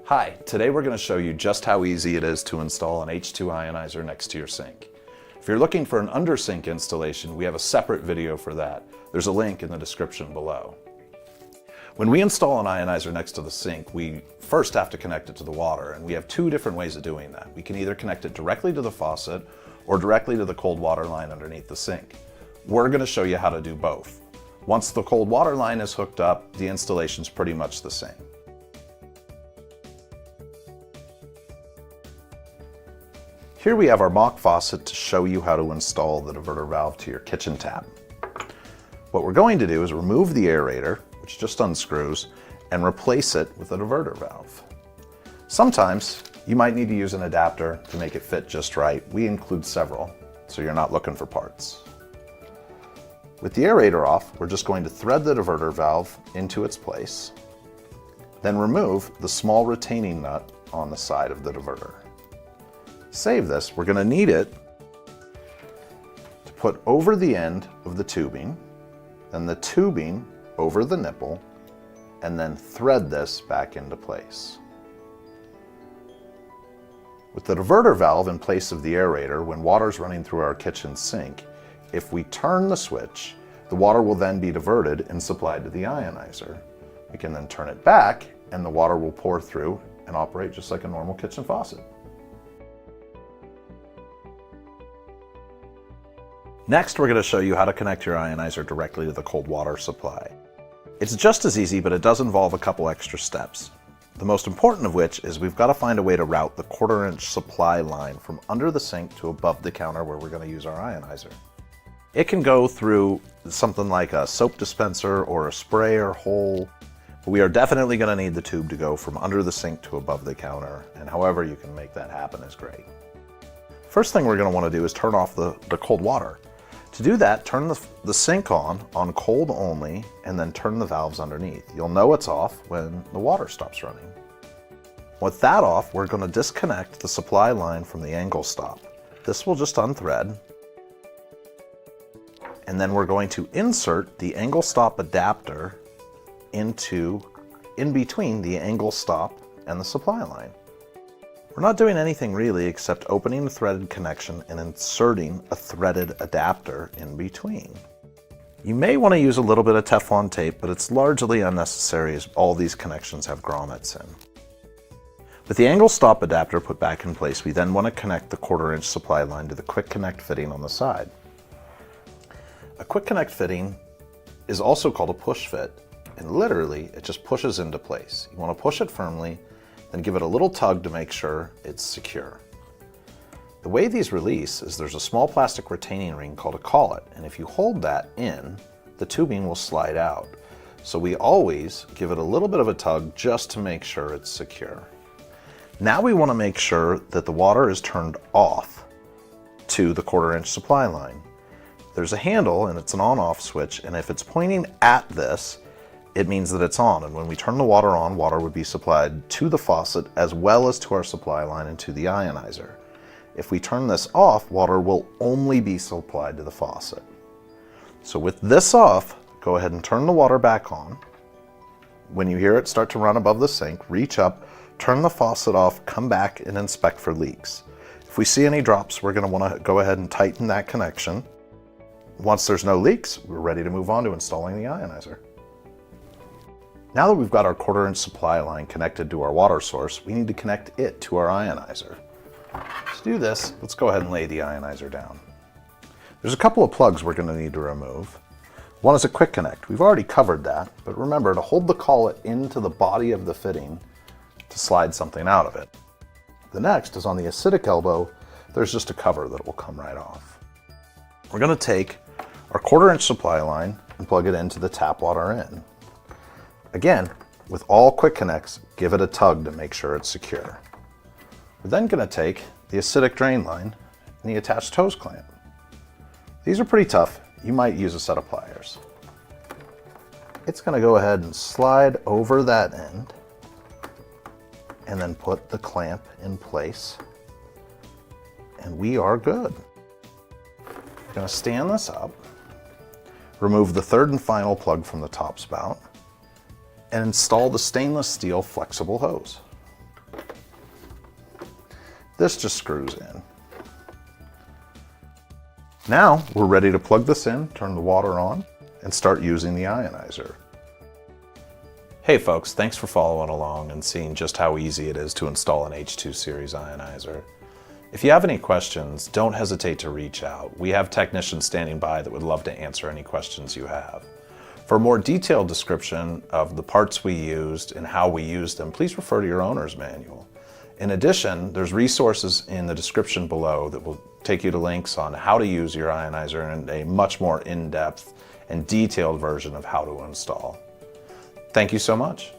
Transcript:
Hi, today we're going to show you just how easy it is to install an H2 ionizer next to your sink. If you're looking for an under-sink installation, we have a separate video for that. There's a link in the description below. When we install an ionizer next to the sink, we first have to connect it to the water, and we have two different ways of doing that. We can either connect it directly to the faucet or directly to the cold water line underneath the sink. We're going to show you how to do both. Once the cold water line is hooked up, the installation's pretty much the same. Here we have our mock faucet to show you how to install the diverter valve to your kitchen tap. What we're going to do is remove the aerator, which just unscrews, and replace it with a diverter valve. Sometimes you might need to use an adapter to make it fit just right. We include several, so you're not looking for parts. With the aerator off, we're just going to thread the diverter valve into its place, then remove the small retaining nut on the side of the diverter. Save this. We're going to need it to put over the end of the tubing, then the tubing over the nipple, and then thread this back into place. With the diverter valve in place of the aerator, when water's running through our kitchen sink, if we turn the switch, the water will then be diverted and supplied to the ionizer. We can then turn it back and the water will pour through and operate just like a normal kitchen faucet. Next, we're going to show you how to connect your ionizer directly to the cold water supply. It's just as easy, but it does involve a couple extra steps. The most important of which is we've got to find a way to route the 1/4-inch supply line from under the sink to above the counter where we're going to use our ionizer. It can go through something like a soap dispenser or a sprayer hole, but we are definitely going to need the tube to go from under the sink to above the counter, and however you can make that happen is great. First thing we're going to want to do is turn off the cold water. To do that, turn the sink on cold only, and then turn the valves underneath. You'll know it's off when the water stops running. With that off, we're going to disconnect the supply line from the angle stop. This will just unthread. And then we're going to insert the angle stop adapter in between the angle stop and the supply line. We're not doing anything really except opening the threaded connection and inserting a threaded adapter in between. You may want to use a little bit of Teflon tape, but it's largely unnecessary as all these connections have grommets in. With the angle stop adapter put back in place, we then want to connect the 1/4-inch supply line to the quick connect fitting on the side. A quick connect fitting is also called a push fit, and literally it just pushes into place. You want to push it firmly, then give it a little tug to make sure it's secure. The way these release is there's a small plastic retaining ring called a collet, and if you hold that in, the tubing will slide out. So we always give it a little bit of a tug just to make sure it's secure. Now we want to make sure that the water is turned off to the 1/4-inch supply line. There's a handle and it's an on-off switch, and if it's pointing at this, it means that it's on, and when we turn the water on, water would be supplied to the faucet as well as to our supply line and to the ionizer. If we turn this off, water will only be supplied to the faucet. So with this off, go ahead and turn the water back on. When you hear it start to run above the sink, reach up, turn the faucet off, come back and inspect for leaks. If we see any drops, we're going to want to go ahead and tighten that connection. Once there's no leaks, we're ready to move on to installing the ionizer. Now that we've got our 1/4-inch supply line connected to our water source, we need to connect it to our ionizer. To do this, let's go ahead and lay the ionizer down. There's a couple of plugs we're going to need to remove. One is a quick connect. We've already covered that, but remember to hold the collet into the body of the fitting to slide something out of it. The next is on the acidic elbow. There's just a cover that will come right off. We're going to take our 1/4-inch supply line and plug it into the tap water in. Again, with all quick connects, give it a tug to make sure it's secure. We're then going to take the acidic drain line and the attached hose clamp. These are pretty tough. You might use a set of pliers. It's going to go ahead and slide over that end and then put the clamp in place, and we are good. We're going to stand this up, remove the third and final plug from the top spout, and install the stainless steel flexible hose. This just screws in. Now we're ready to plug this in, turn the water on, and start using the ionizer. Hey folks, thanks for following along and seeing just how easy it is to install an H2 series ionizer. If you have any questions, don't hesitate to reach out. We have technicians standing by that would love to answer any questions you have. For a more detailed description of the parts we used and how we used them, please refer to your owner's manual. In addition, there's resources in the description below that will take you to links on how to use your ionizer and a much more in-depth and detailed version of how to install. Thank you so much.